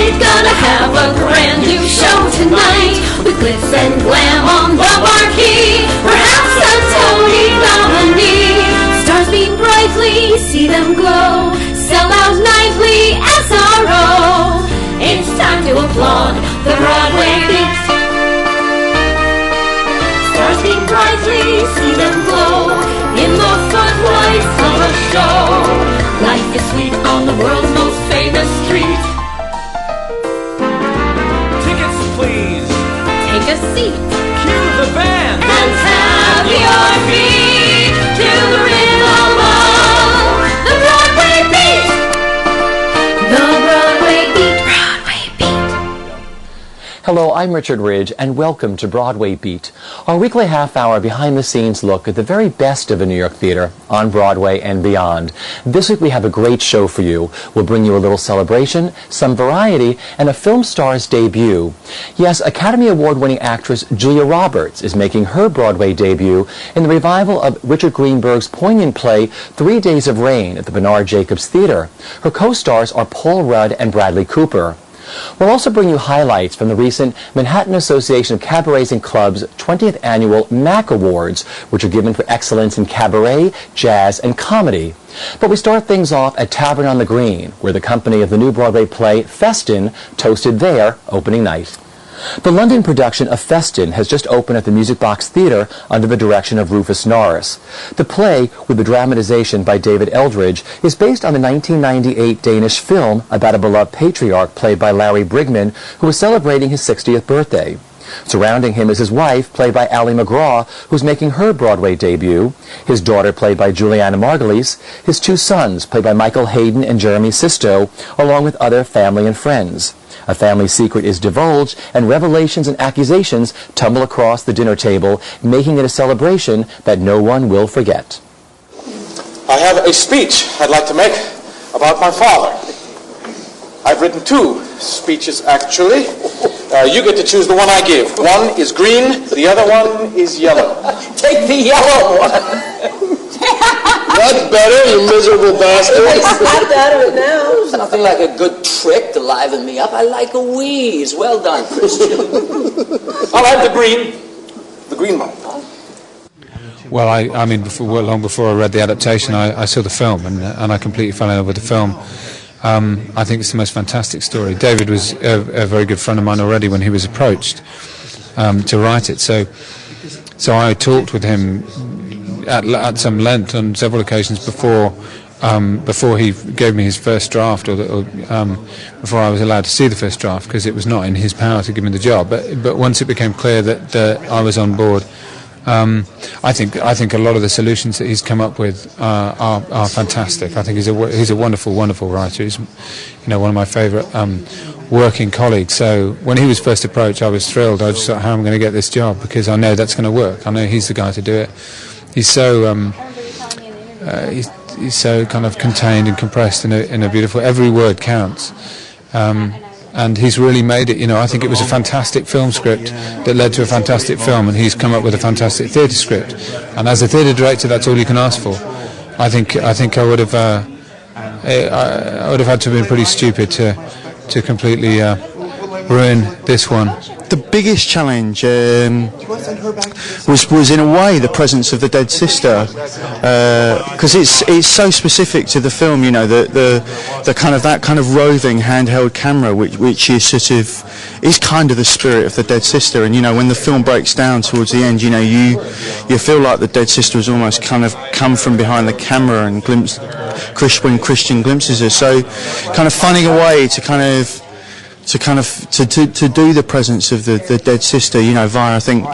Broadway's gonna have a brand new show tonight, with glitz and glam on the marquee. Perhaps a Tony nominee. Stars beam brightly, see them glow. Sell out nightly, SRO. It's time to applaud the Broadway Beat. Stars beam brightly, see them glow in the footlights of a show. Life is sweet on the world's most famous street. Tickets, please. Take a seat Cue the band. and tap your feet to the rhythm of the Broadway Beat. The Broadway Beat. Broadway Beat. Hello, I'm Richard Ridge, and welcome to Broadway Beat, our weekly half-hour behind-the-scenes look at the very best of a New York theater on Broadway and beyond. This week we have a great show for you. We'll bring you a little celebration, some variety, and a film star's debut. Yes, Academy Award-winning actress Julia Roberts is making her Broadway debut in the revival of Richard Greenberg's poignant play 3 Days of Rain at the Bernard Jacobs Theater. Her co-stars are Paul Rudd and Bradley Cooper. We'll also bring you highlights from the recent Manhattan Association of Cabarets and Clubs 20th Annual MAC Awards, which are given for excellence in cabaret, jazz, and comedy. But we start things off at Tavern on the Green, where the company of the new Broadway play Festen toasted their opening night. The London production of Festen has just opened at the Music Box Theatre under the direction of Rufus Norris. The play, with the dramatization by David Eldridge, is based on the 1998 Danish film about a beloved patriarch played by Larry Brigman, who was celebrating his 60th birthday. Surrounding him is his wife, played by Ally McGraw, who's making her Broadway debut, his daughter, played by Juliana Margulies, his 2 sons, played by Michael Hayden and Jeremy Sisto, along with other family and friends. A family secret is divulged, and revelations and accusations tumble across the dinner table, making it a celebration that no one will forget. I have a speech I'd like to make about my father. I've written 2 speeches, actually. You get to choose the one I give. One is green, the other one is yellow. Take the yellow one. That's better, you miserable bastard. Snap out of it now. There's nothing like a good trick to liven me up. I like a wheeze. Well done, Christian. I'll have the green one. Well, I mean, long before I read the adaptation, I saw the film, and I completely fell in love with the film. I think it's the most fantastic story. David was a very good friend of mine already when he was approached to write it. So I talked with him at some length on several occasions before he gave me his first draft, or before I was allowed to see the first draft, because it was not in his power to give me the job. But once it became clear that I was on board, I think a lot of the solutions that he's come up with are fantastic. I think he's a wonderful writer. He's one of my favourite working colleagues. So when he was first approached, I was thrilled. I just thought, how am I going to get this job? Because I know that's going to work. I know he's the guy to do it. He's so he's so kind of contained and compressed in a beautiful. Every word counts. And he's really made it. I think it was a fantastic film script that led to a fantastic film, and he's come up with a fantastic theatre script. And as a theatre director, that's all you can ask for. I think I would have had to have been pretty stupid to completely ruin this one. The biggest challenge was in a way the presence of the dead sister, because it's so specific to the film. The kind of that kind of roving handheld camera, which is sort of is kind of the spirit of the dead sister. And when the film breaks down towards the end, you feel like the dead sister has almost kind of come from behind the camera and glimpsed when Christian glimpses her. So kind of finding a way to do the presence of the dead sister, via, I think,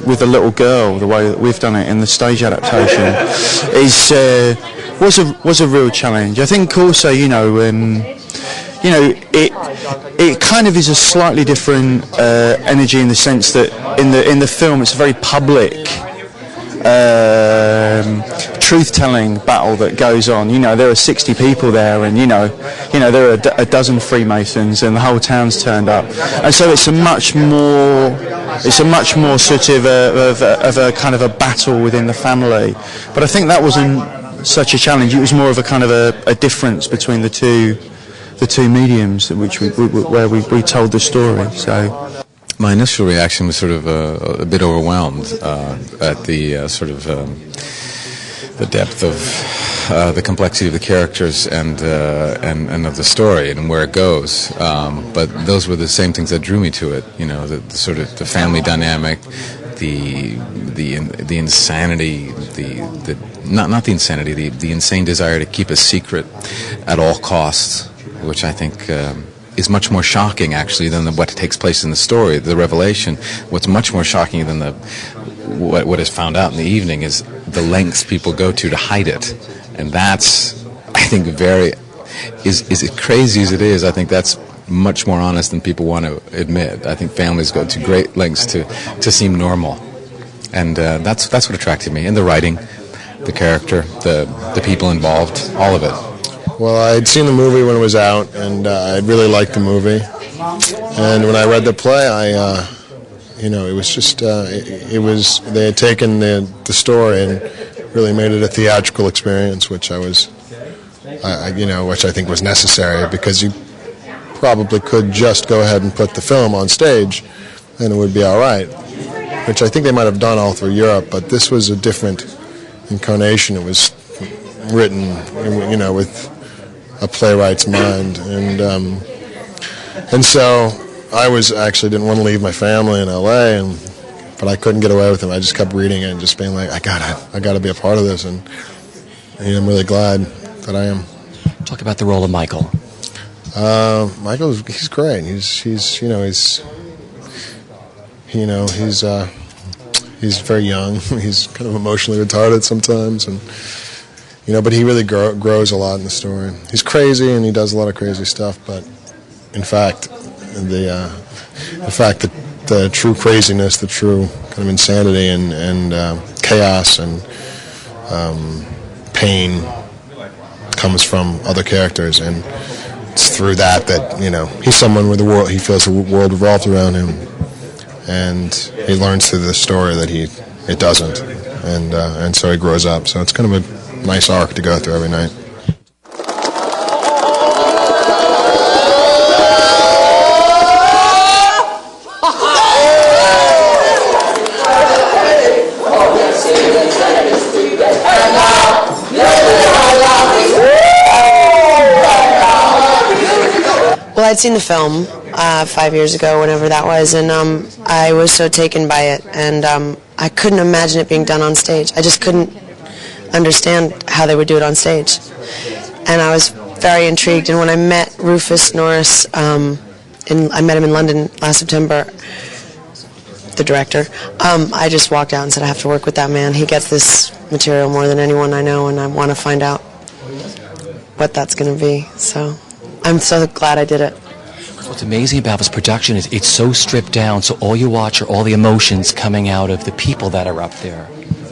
with the little girl, the way that we've done it in the stage adaptation, was a real challenge. I think also, it kind of is a slightly different energy, in the sense that in the film it's a very public truth-telling battle that goes on. There are 60 people there, and there are a dozen Freemasons, and the whole town's turned up, and so it's a much more sort of a kind of a battle within the family. But I think that wasn't such a challenge. It was more of a kind of a difference between the the two mediums where we told the story. So my initial reaction was sort of a bit overwhelmed at the sort of the depth of the complexity of the characters and of the story and where it goes. But those were the same things that drew me to it. You know, the sort of the family dynamic, the insanity, not the insanity, the insane desire to keep a secret at all costs, which I think is much more shocking actually than what takes place in the story, the revelation. What's much more shocking than what is found out in the evening is the lengths people go to hide it, and that's, I think, as crazy as it is, I think that's much more honest than people want to admit. I think families go to great lengths to seem normal, and that's what attracted me. And the writing, the character, the people involved, all of it. Well, I'd seen the movie when it was out, and I really liked the movie. And when I read the play, it was just they had taken the story and really made it a theatrical experience, which which I think was necessary, because you probably could just go ahead and put the film on stage and it would be all right, which I think they might have done all through Europe, but this was a different incarnation. It was written, with a playwright's mind, and so I didn't want to leave my family in LA, but I couldn't get away with it. I just kept reading it and just being like, I gotta be a part of this, and I'm really glad that I am. Talk about the role of Michael. He's great. He's very young. He's kind of emotionally retarded sometimes, and but he really grows a lot in the story. He's crazy and he does a lot of crazy stuff, but in fact, the true craziness, the true kind of insanity and chaos and pain comes from other characters, and it's through that he's someone where he feels the world revolves around him, and he learns through the story that it doesn't, and so he grows up. So it's kind of a nice arc to go through every night. Well, I'd seen the film 5 years ago, whenever that was, and I was so taken by it, and I couldn't imagine it being done on stage. I just couldn't understand how they would do it on stage, and I was very intrigued. And when I met Rufus Norris, I met him in London last September, the director, I just walked out and said, I have to work with that man. He gets this material more than anyone I know, and I want to find out what that's going to be. So I'm so glad I did it. What's amazing about this production is it's so stripped down, so all you watch are all the emotions coming out of the people that are up there.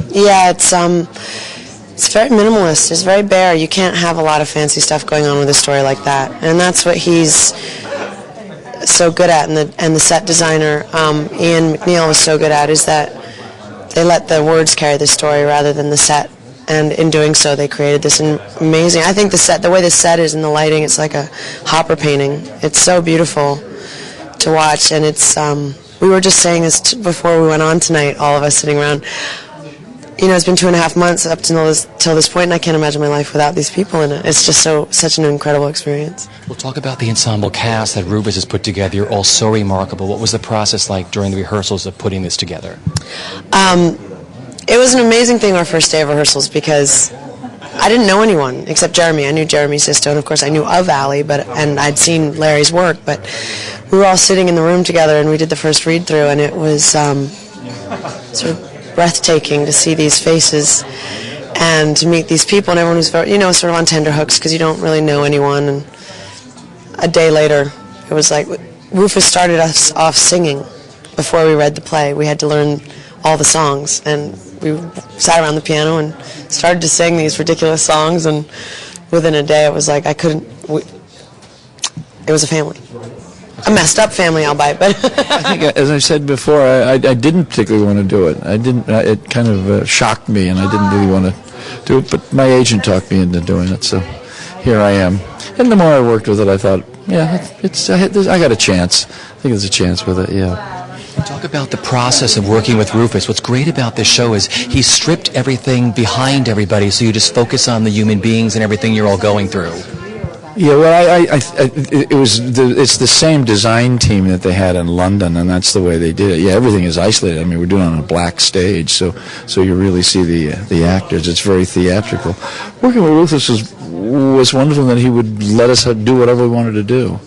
Yeah, it's very minimalist. It's very bare. You can't have a lot of fancy stuff going on with a story like that, and that's what he's so good at. And the set designer, Ian McNeil, was so good at, is that they let the words carry the story rather than the set. And in doing so, they created this amazing. I think the way the set is and the lighting, it's like a Hopper painting. It's so beautiful to watch, and it's. We were just saying this before we went on tonight. All of us sitting around. It's been 2.5 months up till this point, and I can't imagine my life without these people in it. It's just such an incredible experience. We'll talk about the ensemble cast that Rubens has put together. You're all so remarkable. What was the process like during the rehearsals of putting this together? It was an amazing thing our first day of rehearsals, because I didn't know anyone except Jeremy. I knew Jeremy Sisto, and of course I knew of Ali, and I'd seen Larry's work, but we were all sitting in the room together and we did the first read-through, and it was sort of breathtaking to see these faces and to meet these people, and everyone was very, sort of on tenterhooks because you don't really know anyone. And a day later, it was like Rufus started us off singing before we read the play. We had to learn all the songs, and we sat around the piano and started to sing these ridiculous songs, and within a day it was like it was a family. A messed up family, albeit, but I think, as I said before, I didn't particularly want to do it. It kind of shocked me, and I didn't really want to do it, but my agent talked me into doing it, so here I am. And the more I worked with it, I thought, yeah, I got a chance. I think there's a chance with it, yeah. Talk about the process of working with Rufus. What's great about this show is he stripped everything behind everybody, so you just focus on the human beings and everything you're all going through. Yeah, well, it's the same design team that they had in London, and that's the way they did it. Yeah, everything is isolated. I mean, we're doing it on a black stage, so you really see the actors. It's very theatrical. Working with Rufus was wonderful that he would let us do whatever we wanted to do.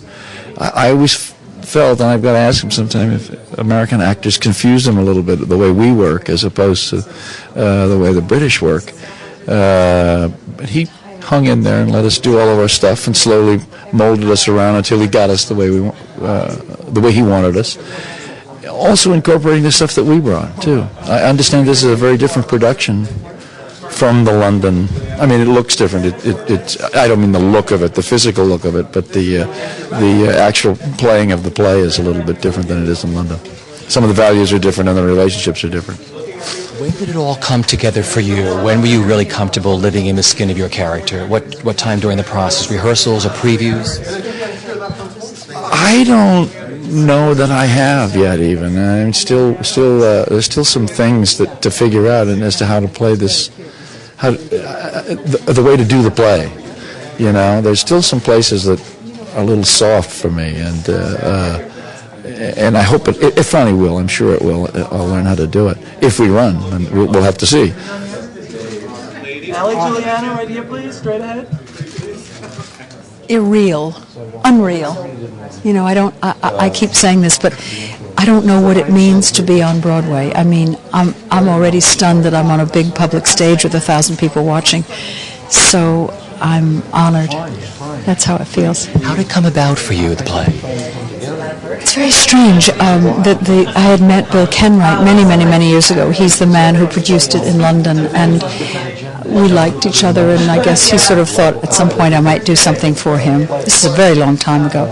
I always felt, and I've got to ask him sometime, if American actors confuse him a little bit the way we work as opposed to the way the British work. But he hung in there and let us do all of our stuff and slowly molded us around until he got us the way he wanted us. Also incorporating the stuff that we brought too. I understand this is a very different production from the London. I mean, it looks different. I don't mean the look of it, the physical look of it, but the actual playing of the play is a little bit different than it is in London. Some of the values are different and the relationships are different. When did it all come together for you? When were you really comfortable living in the skin of your character? What time during the process? Rehearsals or previews? I don't know that I have yet. Even I'm still there's still some things to figure out, and as to how to play this, the way to do the play. You know, there's still some places that are a little soft for me, and I hope it finally will. I'm sure it will. I'll learn how to do it if we run, and we'll have to see. Allie Juliana, right here, please, straight ahead. Irreal, unreal. You know, I keep saying this, but I don't know what it means to be on Broadway. I mean, I'm already stunned that I'm on a big public stage with 1,000 people watching. So I'm honored. That's how it feels. How did it come about for you, the play? It's very strange. I had met Bill Kenwright many years ago. He's the man who produced it in London, and we liked each other, and I guess he sort of thought at some point I might do something for him. This is a very long time ago.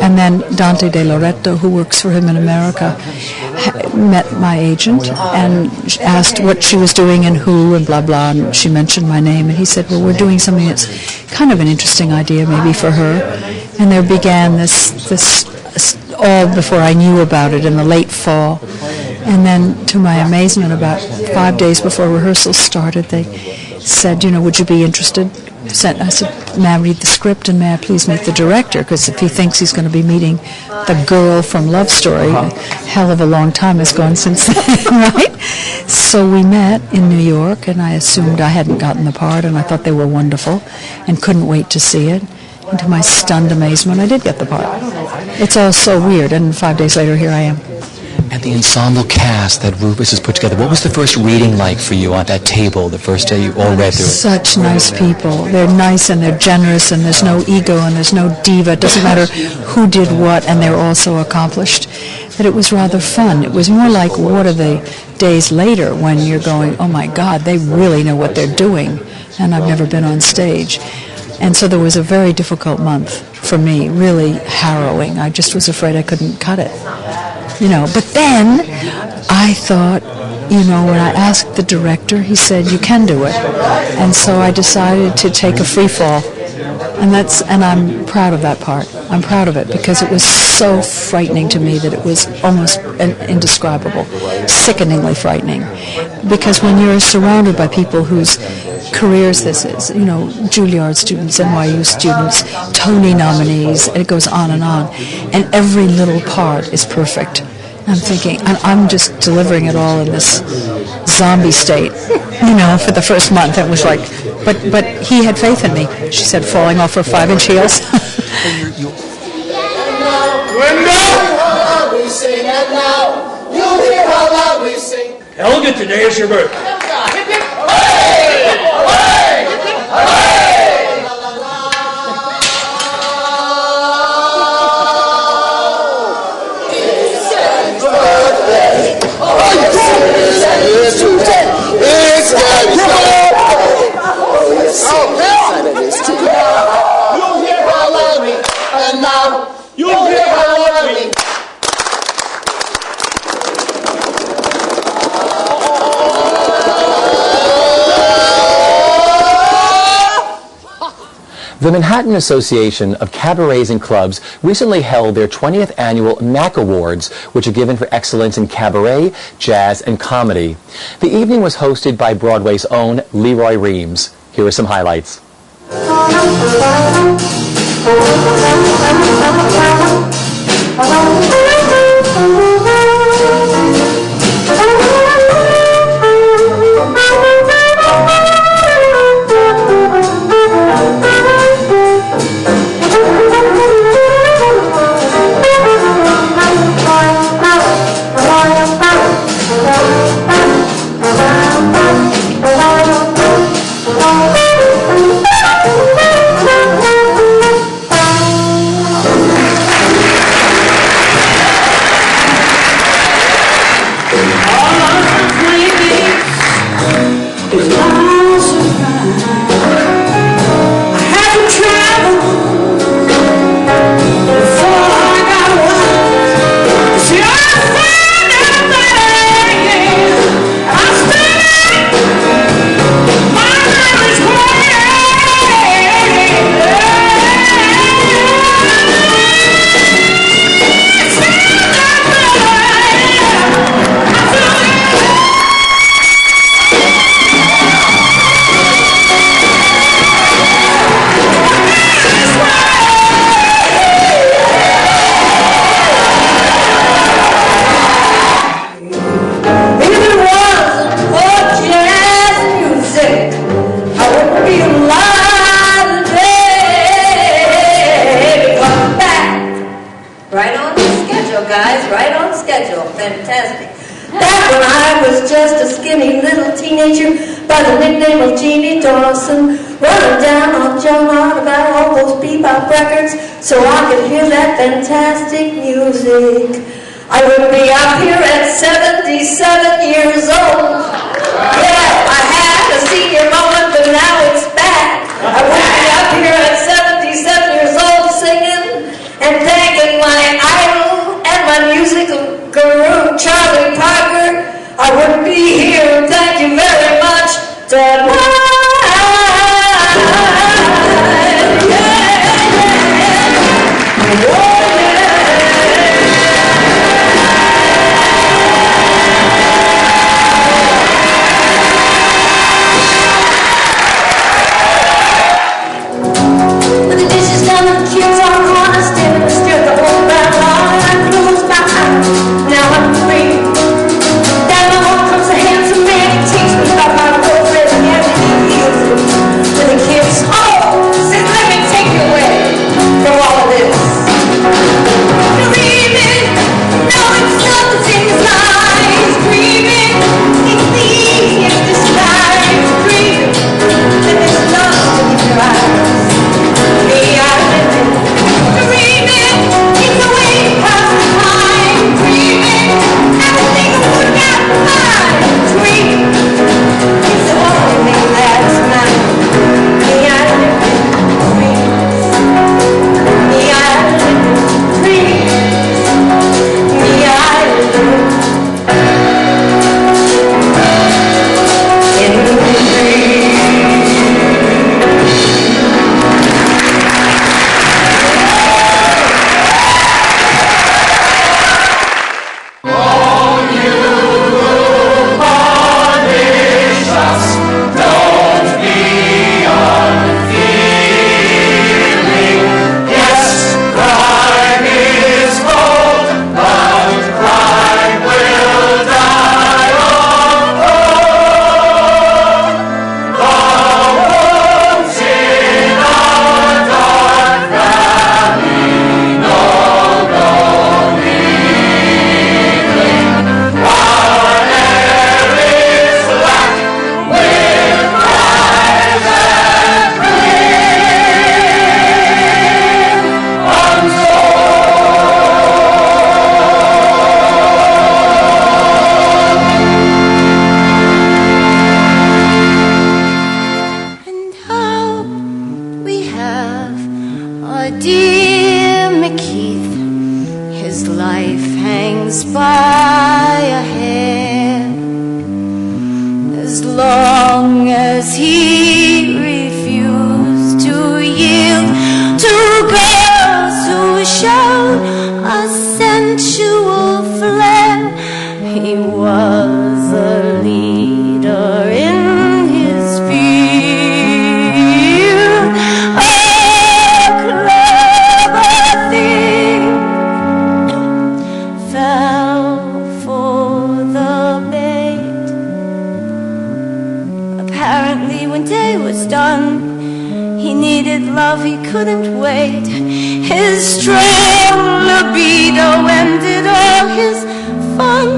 And then Dante De Loreto, who works for him in America, met my agent and asked what she was doing and who and blah, blah, and she mentioned my name, and he said, well, we're doing something that's kind of an interesting idea maybe for her. And there began this all before I knew about it in the late fall. And then, to my amazement, about 5 days before rehearsals started, they said, you know, would you be interested? I said, may I read the script and may I please meet the director? Because if he thinks he's going to be meeting the girl from Love Story, a hell of a long time has gone since then, right? So we met in New York, and I assumed I hadn't gotten the part, and I thought they were wonderful and couldn't wait to see it. And to my stunned amazement, I did get the part. It's all so weird, and 5 days later, here I am. And the ensemble cast that Rufus has put together, what was the first reading like for you on that table, the first day you all read through it? Such nice people. They're nice and they're generous, and there's no ego and there's no diva. It doesn't matter who did what, and they're all so accomplished. But it was rather fun. It was more like, what are the days later when you're going, oh my God, they really know what they're doing, and I've never been on stage. And so there was a very difficult month for me, really harrowing. I just was afraid I couldn't cut it. You know, but then I thought, you know, when I asked the director, he said, you can do it. And so I decided to take a free fall. And I'm proud of that part. I'm proud of it because it was so frightening to me that it was almost indescribable, sickeningly frightening. Because when you're surrounded by people whose careers this is, you know, Juilliard students, NYU students, Tony nominees, and it goes on, and every little part is perfect. I'm thinking, and I'm just delivering it all in this zombie state, you know, for the first month. It was like, but he had faith in me. She said, falling off her 5-inch heels. Helga, today is your birthday. The Manhattan Association of Cabarets and Clubs recently held their 20th annual MAC Awards, which are given for excellence in cabaret, jazz, and comedy. The evening was hosted by Broadway's own Leroy Reams. Here are some highlights. Fantastic. Back when I was just a skinny little teenager by the nickname of Jeannie Dawson, running down on John on about all those bebop records so I could hear that fantastic music. I would be out here at 77 years old. Yeah, I had a senior moment, but now it's back. I would be out here at 77 years old singing and thanking my idol and my musical guru, Charlie Parker. I wouldn't be here. Thank you very much. When the dishes done, the kids are gonna steer the whole round line. I close my eyes. Now I'm free. Down the hall comes a handsome man. He teaches me about my road trip and everything he heals it. When the kids, says, let me take you away from all of this. Dreaming, knowing something's lies. Dreaming, it's the easiest disguise. Dreaming, that there's love in your eyes. Me, I'm living, dreaming, it's the way to pass the time. Dreaming, everything will work out fine. Dreaming, it's the only thing that's mine. Me, I'm living dreams. Me, I'm living dreams. Me, I'm living in dreams. We have our dear McKeith. His life hangs by a hair. As long as he refused to yield was done. He needed love, he couldn't wait. His strong libido ended all his fun.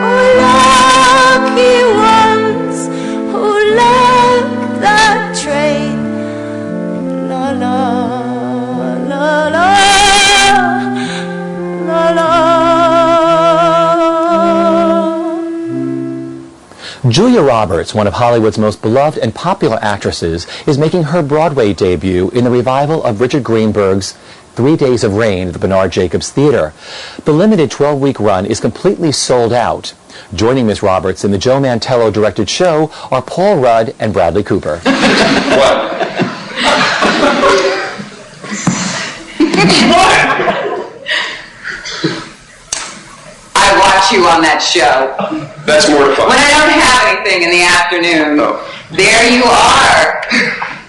Oh, lucky ones who lack that trait. La la la la la la. Julia Roberts, one of Hollywood's most beloved and popular actresses, is making her Broadway debut in the revival of Richard Greenberg's 3 Days of Rain at the Bernard Jacobs Theater. The limited 12-week run is completely sold out. Joining Miss Roberts in the Joe Mantello-directed show are Paul Rudd and Bradley Cooper. What? I watch you on that show. That's mortifying. When I don't have anything in the afternoon, there you are,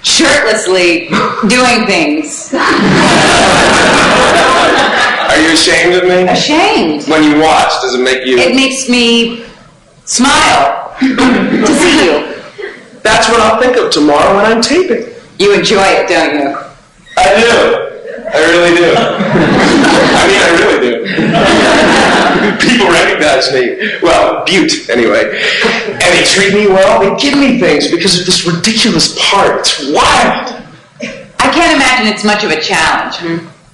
shirtlessly doing things. Are you ashamed of me? Ashamed. When you watch, does it make you... It makes me smile to see you. That's what I'll think of tomorrow when I'm taping. You enjoy it, don't you? I do. I really do. I mean, I really do. People recognize me. Well, Butte, anyway. And they treat me well. They give me things because of this ridiculous part. It's wild. I can't imagine it's much of a challenge.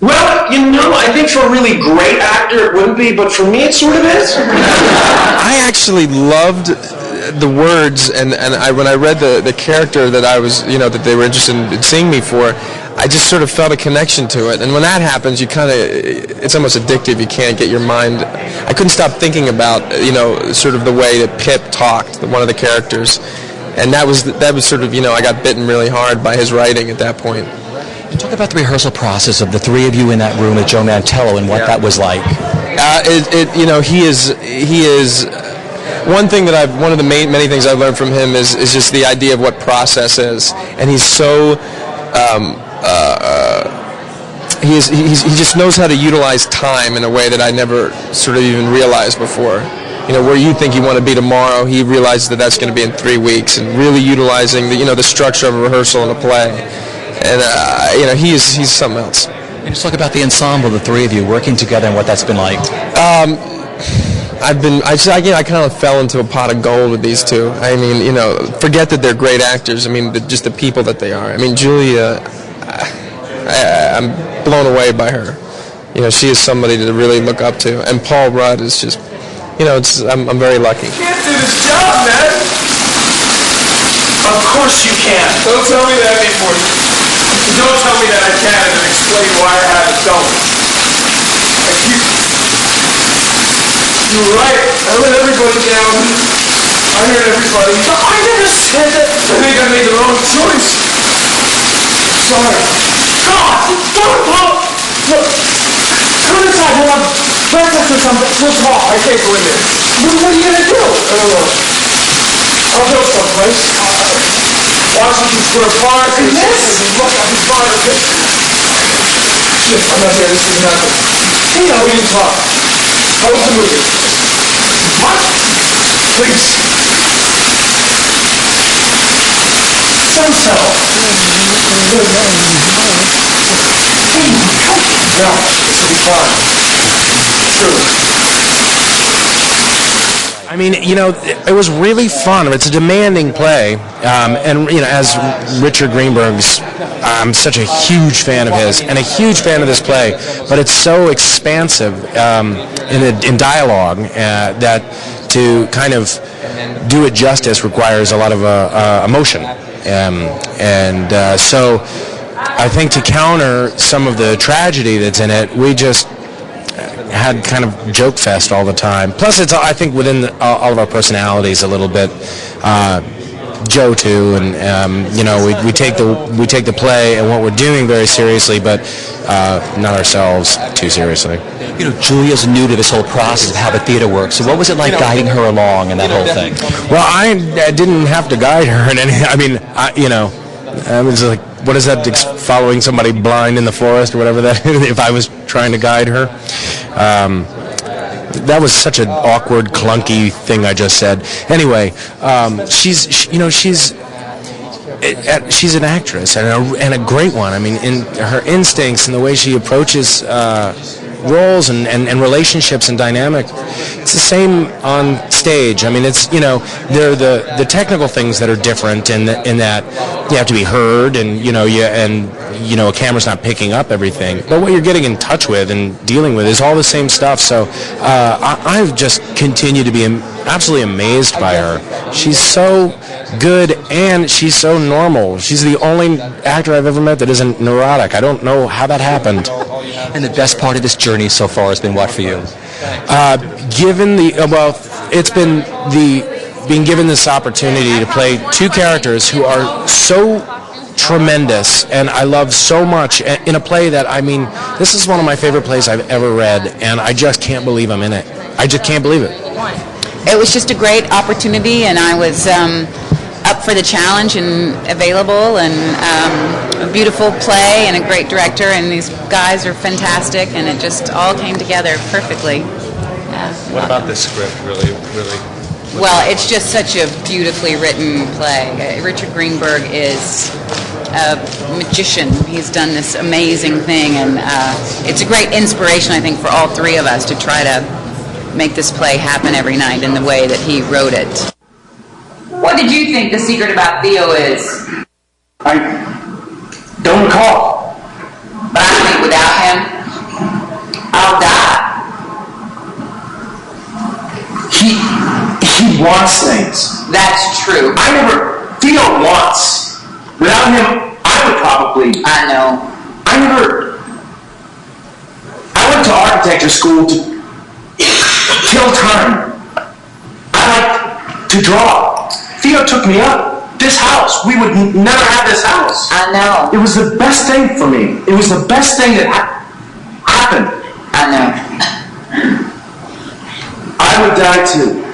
Well, you know, I think for a really great actor it wouldn't be, but for me it sort of is. I actually loved the words, and when I read the character that I was, you know, that they were interested in seeing me for, I just sort of felt a connection to it. And when that happens, you kind of, it's almost addictive. You can't get your mind. I couldn't stop thinking about, you know, sort of the way that Pip talked, one of the characters, and that was sort of, you know, I got bitten really hard by his writing at that point. Talk about the rehearsal process of the three of you in that room with Joe Mantello and what that was like. You know, he is one thing that one of the many things I've learned from him is just the idea of what process is, and he's so he just knows how to utilize time in a way that I never sort of even realized before. You know, where you think you want to be tomorrow, he realizes that that's going to be in 3 weeks, and really utilizing the structure of a rehearsal and a play. And you know, he's something else. And just talk about the ensemble, the three of you working together, and what that's been like. I kind of fell into a pot of gold with these two. I mean, you know, forget that they're great actors. I mean, just the people that they are. I mean, Julia, I'm blown away by her. You know, she is somebody to really look up to. And Paul Rudd is just, you know, I'm very lucky. You can't do this job, man. Of course you can. Don't tell me that anymore. Don't tell me that I can and then explain why I haven't done it. You're right. I let everybody down. I heard everybody. I never said that. I think I made the wrong choice. Sorry. God! Don't! Look! Come inside. We'll have breakfast or something. We'll talk. I can't go in there. What are you going to do? I don't know. I'll go someplace. Washington Square Park. And this? Look, I'll be fine, okay? Shit, I'm not here. This is nothing. You know, we didn't talk. How was the movie? What? Please. Don't settle. No, this will be fine. True. I mean, you know, it was really fun. It's a demanding play, and you know, as Richard Greenberg's, I'm such a huge fan of his, and a huge fan of this play. But it's so expansive in dialogue that to kind of do it justice requires a lot of emotion, so I think to counter some of the tragedy that's in it, we just had kind of joke fest all the time. Plus, it's I think within all of our personalities a little bit. Joe too, and you know, we take the play and what we're doing very seriously, but not ourselves too seriously. You know, Julia's new to this whole process of how the theater works. So what was it like guiding her along in that whole thing? Well, I didn't have to guide her in any. I mean, I was like, what is that? Following somebody blind in the forest or whatever that is, if I was trying to guide her. that was such an awkward, clunky thing I just said. Anyway, she's an actress and a great one. I mean, in her instincts and the way she approaches roles and relationships and dynamic, it's the same on stage. I mean, it's, you know, there are the technical things that are different in that you have to be heard, and a camera's not picking up everything. But what you're getting in touch with and dealing with is all the same stuff. So I've just continued to be absolutely amazed by her. She's so good and she's so normal. She's the only actor I've ever met that isn't neurotic. I don't know how that happened. And the best part of this journey so far has been what for you? It's been being given this opportunity to play two characters who are so tremendous and I love so much in a play that, I mean, this is one of my favorite plays I've ever read, and I just can't believe I'm in it. I just can't believe it. It was just a great opportunity, and I was up for the challenge and available, and a beautiful play and a great director, and these guys are fantastic, and it just all came together perfectly. Yeah. What about this script really? Well, it's just such a beautifully written play. Richard Greenberg is a magician. He's done this amazing thing, and it's a great inspiration, I think, for all three of us to try to make this play happen every night in the way that he wrote it. What did you think the secret about Theo is? I don't recall. But I think without him, I'll die. He wants things. That's true. Theo wants. Without him, I would probably... I know. I went to architecture school to kill time. I like to draw. Theo took me up. This house, we would never have this house. I know. It was the best thing for me. It was the best thing that happened. I know. I would die too.